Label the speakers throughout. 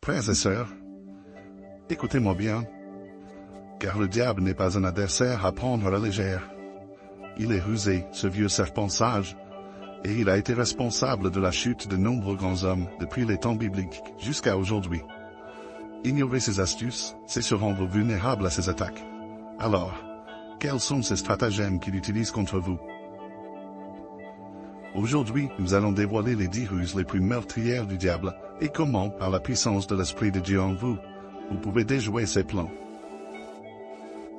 Speaker 1: Frères et sœurs, écoutez-moi bien, car le diable n'est pas un adversaire à prendre à la légère. Il est rusé, ce vieux serpent sage, et il a été responsable de la chute de nombreux grands hommes depuis les temps bibliques jusqu'à aujourd'hui. Ignorer ses astuces, c'est se rendre vulnérable à ses attaques. Alors, quels sont ces stratagèmes qu'il utilise contre vous? Aujourd'hui, nous allons dévoiler les 10 ruses les plus meurtrières du diable et comment, par la puissance de l'Esprit de Dieu en vous, vous pouvez déjouer ses plans.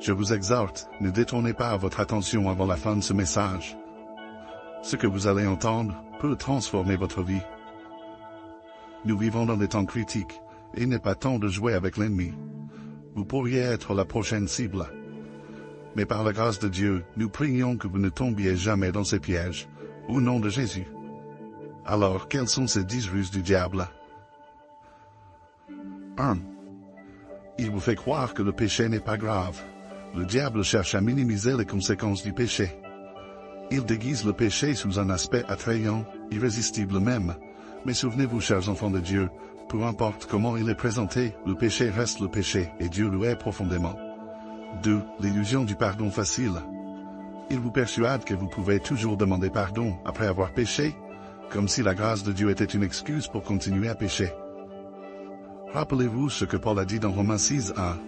Speaker 1: Je vous exhorte, ne détournez pas votre attention avant la fin de ce message. Ce que vous allez entendre peut transformer votre vie. Nous vivons dans des temps critiques, et il n'est pas temps de jouer avec l'ennemi. Vous pourriez être la prochaine cible. Mais par la grâce de Dieu, nous prions que vous ne tombiez jamais dans ces pièges, au nom de Jésus. Alors, quelles sont ces 10 ruses du diable? 1. Il vous fait croire que le péché n'est pas grave. Le diable cherche à minimiser les conséquences du péché. Il déguise le péché sous un aspect attrayant, irrésistible même. Mais souvenez-vous, chers enfants de Dieu, peu importe comment il est présenté, le péché reste le péché, et Dieu le hait profondément. 2. L'illusion du pardon facile. Il vous persuade que vous pouvez toujours demander pardon après avoir péché, comme si la grâce de Dieu était une excuse pour continuer à pécher. Rappelez-vous ce que Paul a dit dans Romains 6:1.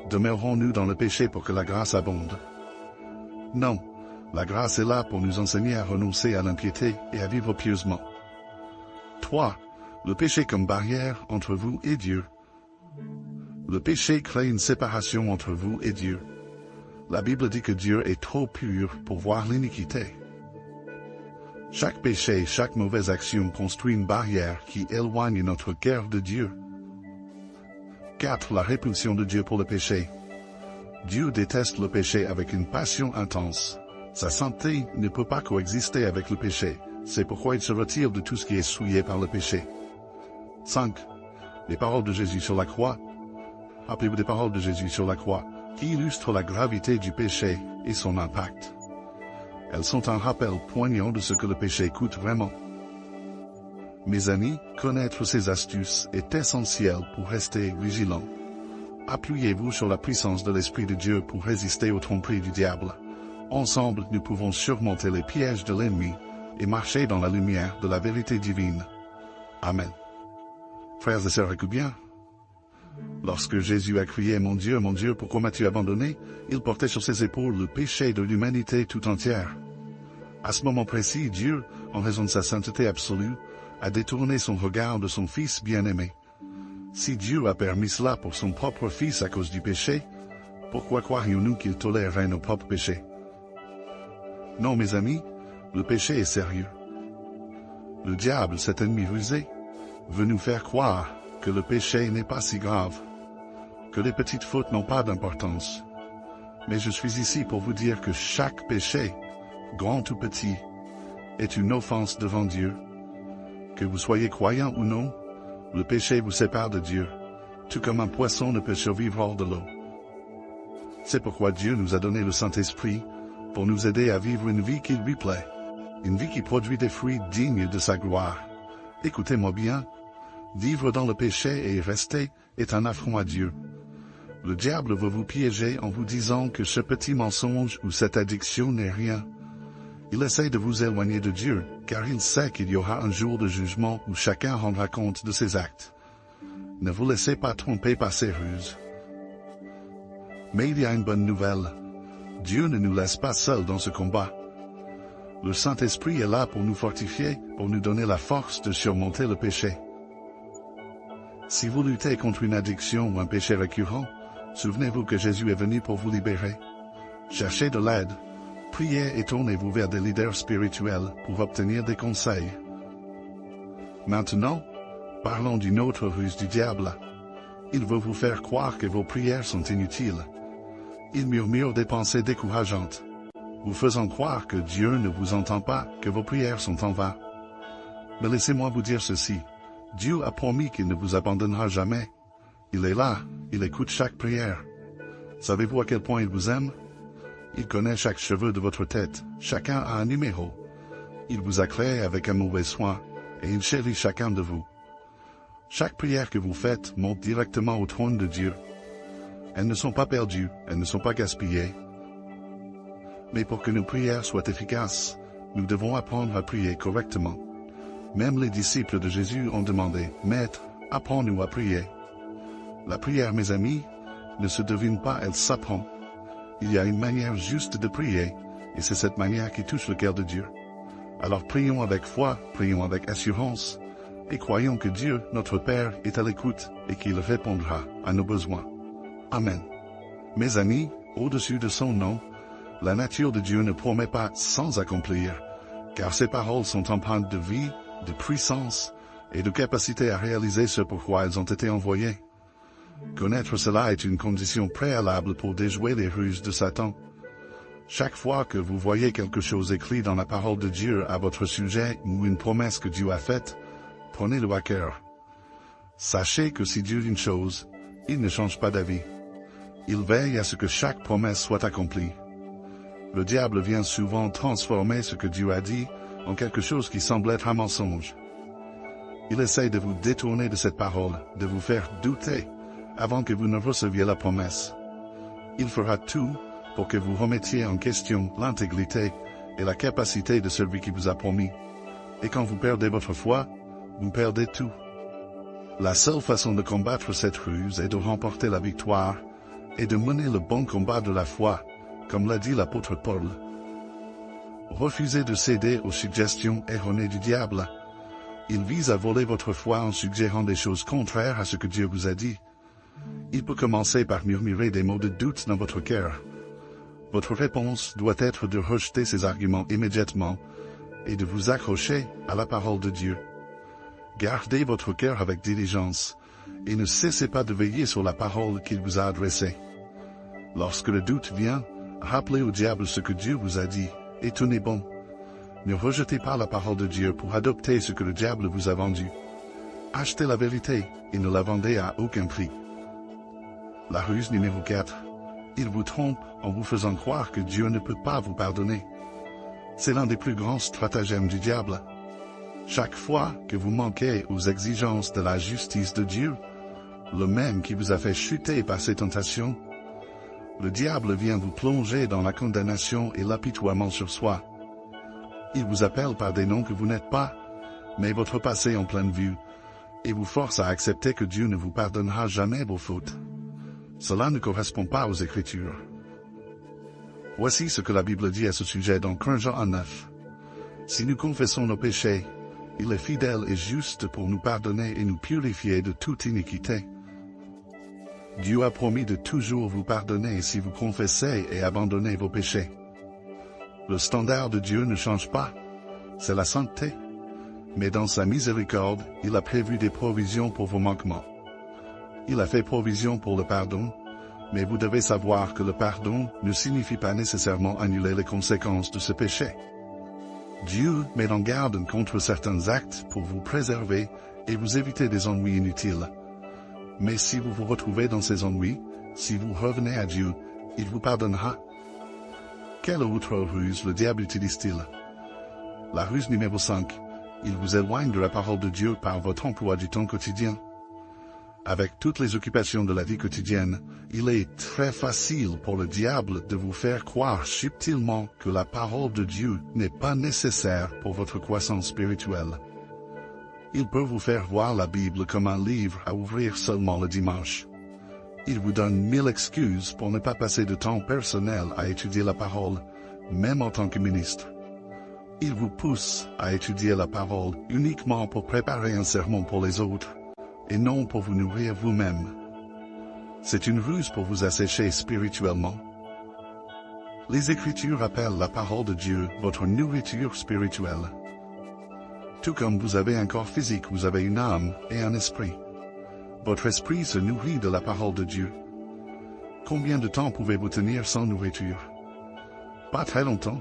Speaker 1: Demeurons-nous dans le péché pour que la grâce abonde? Non, la grâce est là pour nous enseigner à renoncer à l'impiété et à vivre pieusement. 3. Le péché comme barrière entre vous et Dieu. Le péché crée une séparation entre vous et Dieu. La Bible dit que Dieu est trop pur pour voir l'iniquité. Chaque péché, chaque mauvaise action construit une barrière qui éloigne notre cœur de Dieu. 4. La répulsion de Dieu pour le péché. Dieu déteste le péché avec une passion intense. Sa santé ne peut pas coexister avec le péché. C'est pourquoi il se retire de tout ce qui est souillé par le péché. 5. Les paroles de Jésus sur la croix. Rappelez-vous des paroles de Jésus sur la croix, qui illustrent la gravité du péché et son impact. Elles sont un rappel poignant de ce que le péché coûte vraiment. Mes amis, connaître ces astuces est essentiel pour rester vigilant. Appuyez-vous sur la puissance de l'Esprit de Dieu pour résister aux tromperies du diable. Ensemble, nous pouvons surmonter les pièges de l'ennemi et marcher dans la lumière de la vérité divine. Amen. Frères et sœurs, écoutez bien. Lorsque Jésus a crié « Mon Dieu, pourquoi m'as-tu abandonné ?» il portait sur ses épaules le péché de l'humanité tout entière. À ce moment précis, Dieu, en raison de sa sainteté absolue, a détourné son regard de son Fils bien-aimé. Si Dieu a permis cela pour son propre Fils à cause du péché, pourquoi croirions-nous qu'il tolérerait nos propres péchés? Non, mes amis, le péché est sérieux. Le diable, cet ennemi rusé, veut nous faire croire que le péché n'est pas si grave, que les petites fautes n'ont pas d'importance. Mais je suis ici pour vous dire que chaque péché, grand ou petit, est une offense devant Dieu. Que vous soyez croyant ou non, le péché vous sépare de Dieu, tout comme un poisson ne peut survivre hors de l'eau. C'est pourquoi Dieu nous a donné le Saint-Esprit, pour nous aider à vivre une vie qui lui plaît, une vie qui produit des fruits dignes de sa gloire. Écoutez-moi bien, vivre dans le péché et y rester est un affront à Dieu. Le diable veut vous piéger en vous disant que ce petit mensonge ou cette addiction n'est rien. Il essaie de vous éloigner de Dieu, car il sait qu'il y aura un jour de jugement où chacun rendra compte de ses actes. Ne vous laissez pas tromper par ces ruses. Mais il y a une bonne nouvelle. Dieu ne nous laisse pas seuls dans ce combat. Le Saint-Esprit est là pour nous fortifier, pour nous donner la force de surmonter le péché. Si vous luttez contre une addiction ou un péché récurrent, souvenez-vous que Jésus est venu pour vous libérer. Cherchez de l'aide. Priez et tournez-vous vers des leaders spirituels pour obtenir des conseils. Maintenant, parlons d'une autre ruse du diable. Il veut vous faire croire que vos prières sont inutiles. Il murmure des pensées décourageantes, vous faisant croire que Dieu ne vous entend pas, que vos prières sont en vain. Mais laissez-moi vous dire ceci. Dieu a promis qu'il ne vous abandonnera jamais. Il est là, il écoute chaque prière. Savez-vous à quel point il vous aime? Il connaît chaque cheveu de votre tête, chacun a un numéro. Il vous a créé avec un mauvais soin, et il chérit chacun de vous. Chaque prière que vous faites monte directement au trône de Dieu. Elles ne sont pas perdues, elles ne sont pas gaspillées. Mais pour que nos prières soient efficaces, nous devons apprendre à prier correctement. Même les disciples de Jésus ont demandé, « Maître, apprends-nous à prier. » La prière, mes amis, ne se devine pas, elle s'apprend. Il y a une manière juste de prier, et c'est cette manière qui touche le cœur de Dieu. Alors prions avec foi, prions avec assurance, et croyons que Dieu, notre Père, est à l'écoute et qu'il répondra à nos besoins. Amen. Mes amis, au-dessus de son nom, la nature de Dieu ne promet pas sans accomplir, car ses paroles sont empreintes de vie, de puissance et de capacité à réaliser ce pourquoi elles ont été envoyées. Connaître cela est une condition préalable pour déjouer les ruses de Satan. Chaque fois que vous voyez quelque chose écrit dans la parole de Dieu à votre sujet ou une promesse que Dieu a faite, prenez-le à cœur. Sachez que si Dieu dit une chose, il ne change pas d'avis. Il veille à ce que chaque promesse soit accomplie. Le diable vient souvent transformer ce que Dieu a dit en quelque chose qui semble être un mensonge. Il essaie de vous détourner de cette parole, de vous faire douter avant que vous ne receviez la promesse. Il fera tout pour que vous remettiez en question l'intégrité et la capacité de celui qui vous a promis. Et quand vous perdez votre foi, vous perdez tout. La seule façon de combattre cette ruse est de remporter la victoire et de mener le bon combat de la foi, comme l'a dit l'apôtre Paul. Refusez de céder aux suggestions erronées du diable. Il vise à voler votre foi en suggérant des choses contraires à ce que Dieu vous a dit. Il peut commencer par murmurer des mots de doute dans votre cœur. Votre réponse doit être de rejeter ces arguments immédiatement et de vous accrocher à la parole de Dieu. Gardez votre cœur avec diligence et ne cessez pas de veiller sur la parole qu'il vous a adressée. Lorsque le doute vient, rappelez au diable ce que Dieu vous a dit et tenez bon. Ne rejetez pas la parole de Dieu pour adopter ce que le diable vous a vendu. Achetez la vérité et ne la vendez à aucun prix. La ruse numéro 4. Il vous trompe en vous faisant croire que Dieu ne peut pas vous pardonner. C'est l'un des plus grands stratagèmes du diable. Chaque fois que vous manquez aux exigences de la justice de Dieu, le même qui vous a fait chuter par ses tentations, le diable vient vous plonger dans la condamnation et l'apitoiement sur soi. Il vous appelle par des noms que vous n'êtes pas, mais votre passé en pleine vue, et vous force à accepter que Dieu ne vous pardonnera jamais vos fautes. Cela ne correspond pas aux Écritures. Voici ce que la Bible dit à ce sujet dans 1 Jean 9. Si nous confessons nos péchés, il est fidèle et juste pour nous pardonner et nous purifier de toute iniquité. Dieu a promis de toujours vous pardonner si vous confessez et abandonnez vos péchés. Le standard de Dieu ne change pas, c'est la sainteté. Mais dans sa miséricorde, il a prévu des provisions pour vos manquements. Il a fait provision pour le pardon, mais vous devez savoir que le pardon ne signifie pas nécessairement annuler les conséquences de ce péché. Dieu met en garde contre certains actes pour vous préserver et vous éviter des ennuis inutiles. Mais si vous vous retrouvez dans ces ennuis, si vous revenez à Dieu, il vous pardonnera. Quelle autre ruse le diable utilise-t-il? La ruse numéro 5. Il vous éloigne de la parole de Dieu par votre emploi du temps quotidien. Avec toutes les occupations de la vie quotidienne, il est très facile pour le diable de vous faire croire subtilement que la parole de Dieu n'est pas nécessaire pour votre croissance spirituelle. Il peut vous faire voir la Bible comme un livre à ouvrir seulement le dimanche. Il vous donne 1000 excuses pour ne pas passer de temps personnel à étudier la parole, même en tant que ministre. Il vous pousse à étudier la parole uniquement pour préparer un sermon pour les autres, et non pour vous nourrir vous-même. C'est une ruse pour vous assécher spirituellement. Les Écritures appellent la parole de Dieu votre nourriture spirituelle. Tout comme vous avez un corps physique, vous avez une âme et un esprit. Votre esprit se nourrit de la parole de Dieu. Combien de temps pouvez-vous tenir sans nourriture? Pas très longtemps.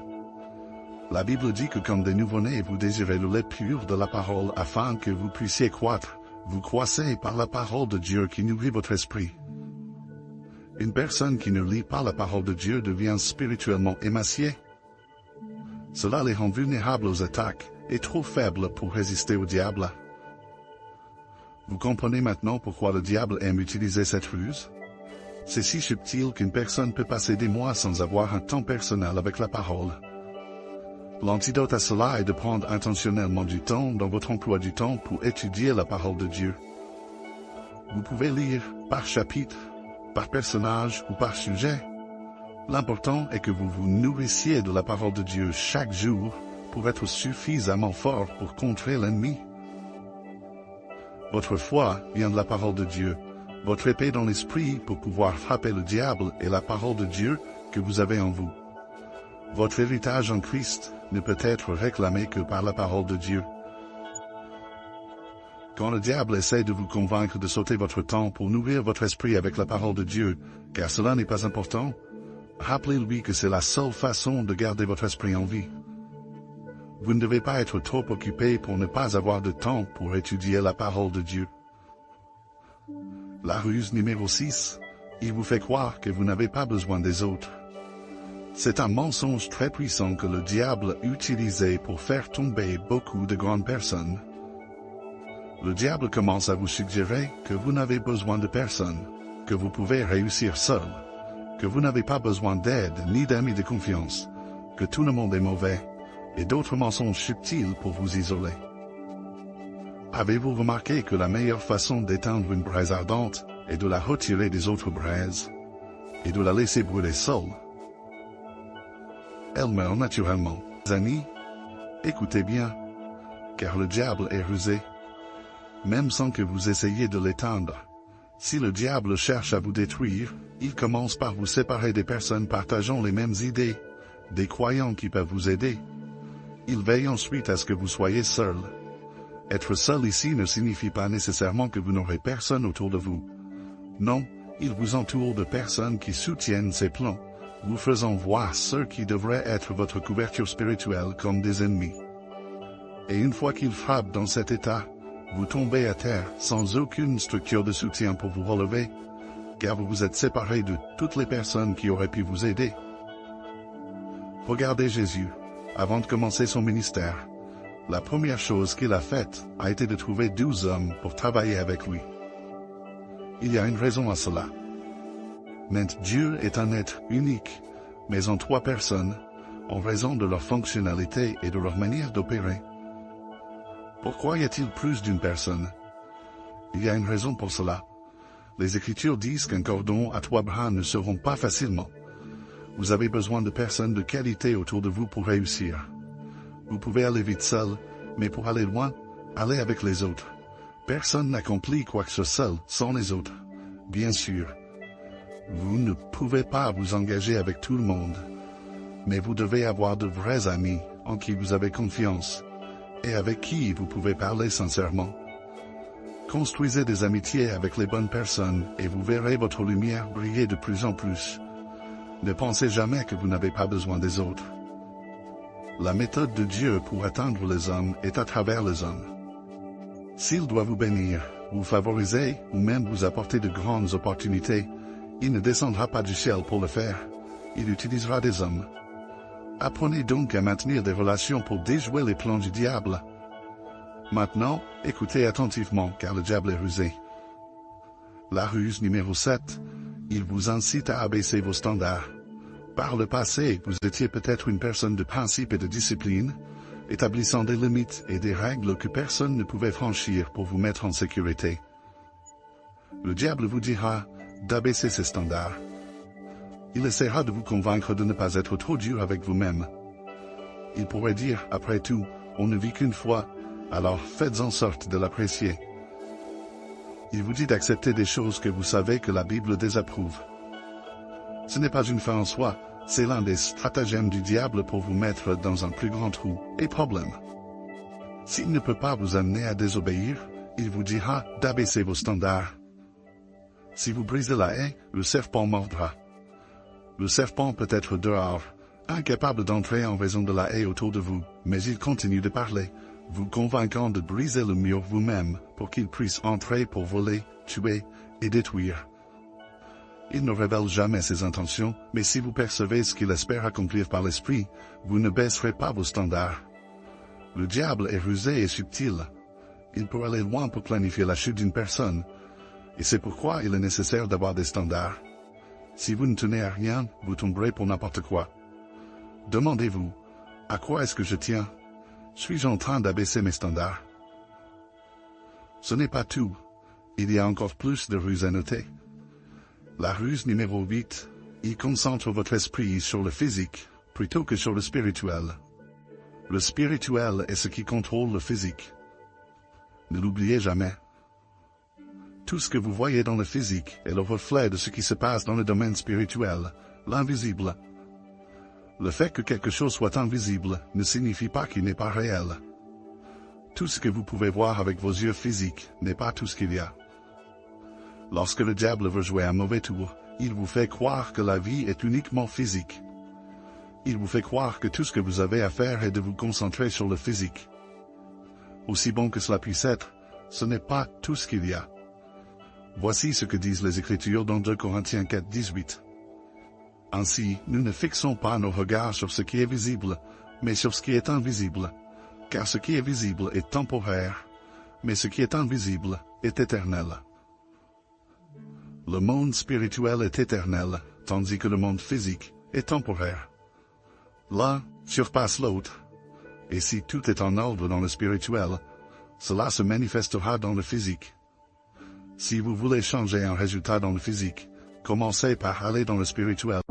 Speaker 1: La Bible dit que comme des nouveau-nés, vous désirez le lait pur de la parole afin que vous puissiez croître. Vous croissez par la parole de Dieu qui nourrit votre esprit. Une personne qui ne lit pas la parole de Dieu devient spirituellement émaciée. Cela les rend vulnérables aux attaques et trop faibles pour résister au diable. Vous comprenez maintenant pourquoi le diable aime utiliser cette ruse? C'est si subtil qu'une personne peut passer des mois sans avoir un temps personnel avec la parole. L'antidote à cela est de prendre intentionnellement du temps dans votre emploi du temps pour étudier la parole de Dieu. Vous pouvez lire par chapitre, par personnage ou par sujet. L'important est que vous vous nourrissiez de la parole de Dieu chaque jour pour être suffisamment fort pour contrer l'ennemi. Votre foi vient de la parole de Dieu. Votre épée dans l'esprit pour pouvoir frapper le diable est la parole de Dieu que vous avez en vous. Votre héritage en Christ ne peut être réclamé que par la parole de Dieu. Quand le diable essaie de vous convaincre de sauter votre temps pour nourrir votre esprit avec la parole de Dieu, car cela n'est pas important, rappelez-lui que c'est la seule façon de garder votre esprit en vie. Vous ne devez pas être trop occupé pour ne pas avoir de temps pour étudier la parole de Dieu. La ruse numéro 6, il vous fait croire que vous n'avez pas besoin des autres. C'est un mensonge très puissant que le diable utilisait pour faire tomber beaucoup de grandes personnes. Le diable commence à vous suggérer que vous n'avez besoin de personne, que vous pouvez réussir seul, que vous n'avez pas besoin d'aide ni d'amis de confiance, que tout le monde est mauvais, et d'autres mensonges subtils pour vous isoler. Avez-vous remarqué que la meilleure façon d'éteindre une braise ardente est de la retirer des autres braises et de la laisser brûler seule? Elle meurt naturellement. Amis, écoutez bien, car le diable est rusé. Même sans que vous essayiez de l'éteindre, si le diable cherche à vous détruire, il commence par vous séparer des personnes partageant les mêmes idées, des croyants qui peuvent vous aider. Il veille ensuite à ce que vous soyez seul. Être seul ici ne signifie pas nécessairement que vous n'aurez personne autour de vous. Non, il vous entoure de personnes qui soutiennent ses plans, vous faisant voir ceux qui devraient être votre couverture spirituelle comme des ennemis. Et une fois qu'il frappe dans cet état, vous tombez à terre sans aucune structure de soutien pour vous relever, car vous vous êtes séparé de toutes les personnes qui auraient pu vous aider. Regardez Jésus, avant de commencer son ministère. La première chose qu'il a faite a été de trouver 12 hommes pour travailler avec lui. Il y a une raison à cela. Mais Dieu est un être unique, mais en 3 personnes, en raison de leur fonctionnalité et de leur manière d'opérer. Pourquoi y a-t-il plus d'une personne? Il y a une raison pour cela. Les Écritures disent qu'un cordon à 3 brins ne se rompt pas facilement. Vous avez besoin de personnes de qualité autour de vous pour réussir. Vous pouvez aller vite seul, mais pour aller loin, allez avec les autres. Personne n'accomplit quoi que ce soit seul, sans les autres. Bien sûr, vous ne pouvez pas vous engager avec tout le monde, mais vous devez avoir de vrais amis en qui vous avez confiance et avec qui vous pouvez parler sincèrement. Construisez des amitiés avec les bonnes personnes et vous verrez votre lumière briller de plus en plus. Ne pensez jamais que vous n'avez pas besoin des autres. La méthode de Dieu pour atteindre les hommes est à travers les hommes. S'il doit vous bénir, vous favoriser ou même vous apporter de grandes opportunités, il ne descendra pas du ciel pour le faire. Il utilisera des hommes. Apprenez donc à maintenir des relations pour déjouer les plans du diable. Maintenant, écoutez attentivement car le diable est rusé. La ruse numéro 7, il vous incite à abaisser vos standards. Par le passé, vous étiez peut-être une personne de principe et de discipline, établissant des limites et des règles que personne ne pouvait franchir pour vous mettre en sécurité. Le diable vous dira d'abaisser ces standards. Il essaiera de vous convaincre de ne pas être trop dur avec vous-même. Il pourrait dire, après tout, on ne vit qu'une fois, alors faites en sorte de l'apprécier. Il vous dit d'accepter des choses que vous savez que la Bible désapprouve. Ce n'est pas une fin en soi, c'est l'un des stratagèmes du diable pour vous mettre dans un plus grand trou et problème. S'il ne peut pas vous amener à désobéir, il vous dira d'abaisser vos standards. Si vous brisez la haie, le serpent mordra. Le serpent peut être dehors, incapable d'entrer en raison de la haie autour de vous, mais il continue de parler, vous convainquant de briser le mur vous-même pour qu'il puisse entrer pour voler, tuer et détruire. Il ne révèle jamais ses intentions, mais si vous percevez ce qu'il espère accomplir par l'esprit, vous ne baisserez pas vos standards. Le diable est rusé et subtil. il peut aller loin pour planifier la chute d'une personne, et c'est pourquoi il est nécessaire d'avoir des standards. Si vous ne tenez à rien, vous tomberez pour n'importe quoi. Demandez-vous, à quoi est-ce que je tiens? Suis-je en train d'abaisser mes standards? Ce n'est pas tout. Il y a encore plus de ruses à noter. La ruse numéro 8, il concentre votre esprit sur le physique, plutôt que sur le spirituel. Le spirituel est ce qui contrôle le physique. Ne l'oubliez jamais. Tout ce que vous voyez dans le physique est le reflet de ce qui se passe dans le domaine spirituel, l'invisible. Le fait que quelque chose soit invisible ne signifie pas qu'il n'est pas réel. Tout ce que vous pouvez voir avec vos yeux physiques n'est pas tout ce qu'il y a. Lorsque le diable veut jouer un mauvais tour, il vous fait croire que la vie est uniquement physique. Il vous fait croire que tout ce que vous avez à faire est de vous concentrer sur le physique. Aussi bon que cela puisse être, ce n'est pas tout ce qu'il y a. Voici ce que disent les Écritures dans 2 Corinthiens 4, 18. Ainsi, nous ne fixons pas nos regards sur ce qui est visible, mais sur ce qui est invisible, car ce qui est visible est temporaire, mais ce qui est invisible est éternel. Le monde spirituel est éternel, tandis que le monde physique est temporaire. L'un surpasse l'autre, et si tout est en ordre dans le spirituel, cela se manifestera dans le physique. Si vous voulez changer un résultat dans le physique, commencez par aller dans le spirituel.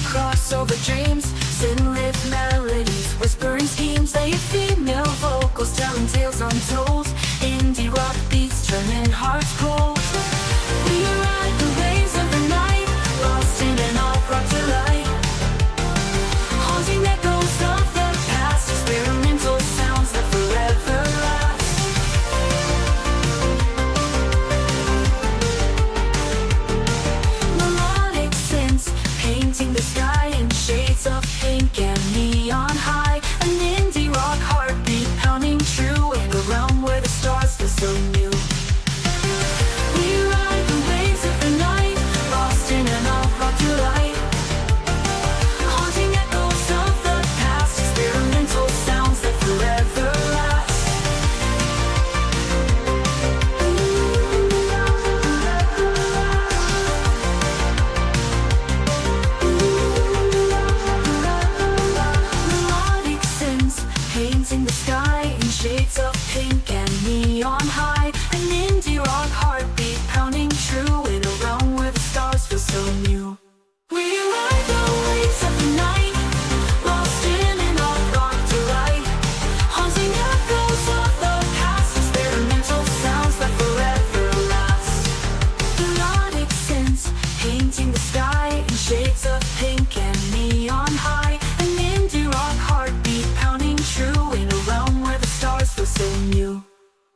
Speaker 2: Crossover dreams, sin-lit melodies, whispering schemes, they female vocals telling tales untold, indie rock beats turning hearts cold. We ride the waves of the night, lost in an alt-rock delight, haunting echoes of the past, experimental sounds that forever last. Melodic synths painting the sky in shades of pink and neon high. An indie rock heartbeat pounding true in a realm where the stars feel so new. We ride the waves of the night, lost in an alt-rock delight, haunting echoes of the past, experimental sounds that forever last. Melodic synths painting the sky in shades of pink and neon high. An indie rock heartbeat pounding true in a realm where the stars feel so new. We ride the waves of the night, lost in an alt-rock delight, haunting echoes of the past, experimental sounds that forever last. Melodic synths painting the sky in shades of pink and neon high. An indie rock heartbeat pounding true in a realm where the stars feel so new.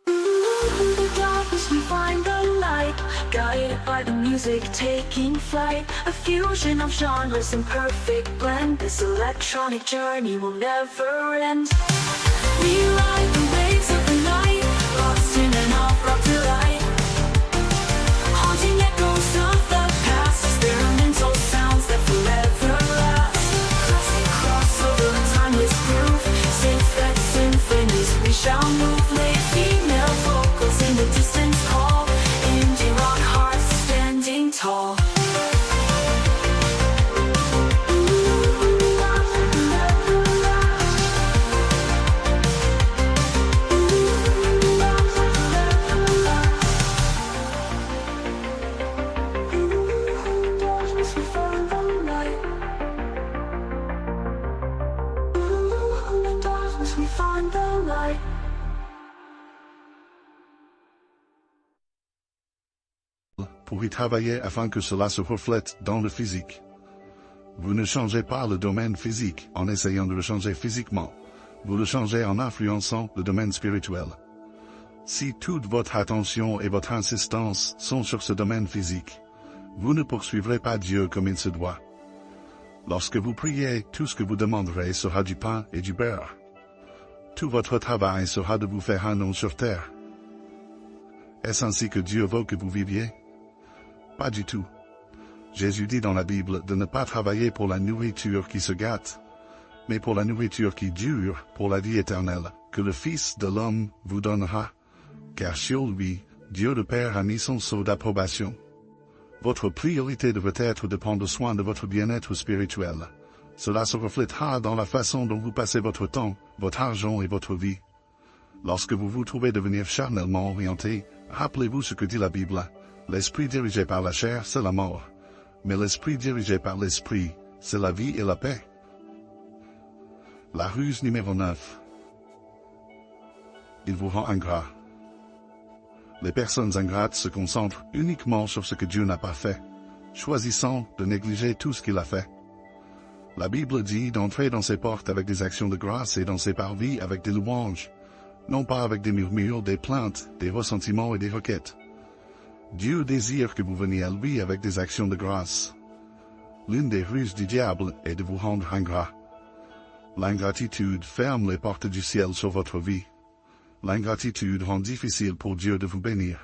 Speaker 2: In the darkness we find the light, guided by the music taking flight. A fusion of genres in perfect blend, this electronic journey will never end. We ride the waves of the night, lost in an alt-rock delight, haunting echoes of the past, experimental sounds that forever last. Classic crossover, timeless groove, synth-led symphonies, we shall move. Late female vocals in the distance call, indie rock hearts standing tall. We find the light.
Speaker 1: Pour y travailler afin que cela se reflète dans le physique. Vous ne changez pas le domaine physique en essayant de le changer physiquement. Vous le changez en influençant le domaine spirituel. Si toute votre attention et votre insistance sont sur ce domaine physique, vous ne poursuivrez pas Dieu comme il se doit. Lorsque vous priez, tout ce que vous demanderez sera du pain et du beurre. Tout votre travail sera de vous faire un nom sur terre. Est-ce ainsi que Dieu veut que vous viviez? Pas du tout. Jésus dit dans la Bible de ne pas travailler pour la nourriture qui se gâte, mais pour la nourriture qui dure, pour la vie éternelle, que le Fils de l'homme vous donnera, car sur lui, Dieu le Père a mis son sceau d'approbation. Votre priorité devrait être de prendre soin de votre bien-être spirituel. Cela se reflètera dans la façon dont vous passez votre temps, votre argent et votre vie. Lorsque vous vous trouvez devenir charnellement orienté, rappelez-vous ce que dit la Bible. L'esprit dirigé par la chair, c'est la mort. Mais l'esprit dirigé par l'esprit, c'est la vie et la paix. La ruse numéro 9. Il vous rend ingrat. Les personnes ingrates se concentrent uniquement sur ce que Dieu n'a pas fait, choisissant de négliger tout ce qu'il a fait. La Bible dit d'entrer dans ses portes avec des actions de grâce et dans ses parvis avec des louanges, non pas avec des murmures, des plaintes, des ressentiments et des requêtes. Dieu désire que vous veniez à lui avec des actions de grâce. L'une des ruses du diable est de vous rendre ingrat. L'ingratitude ferme les portes du ciel sur votre vie. L'ingratitude rend difficile pour Dieu de vous bénir.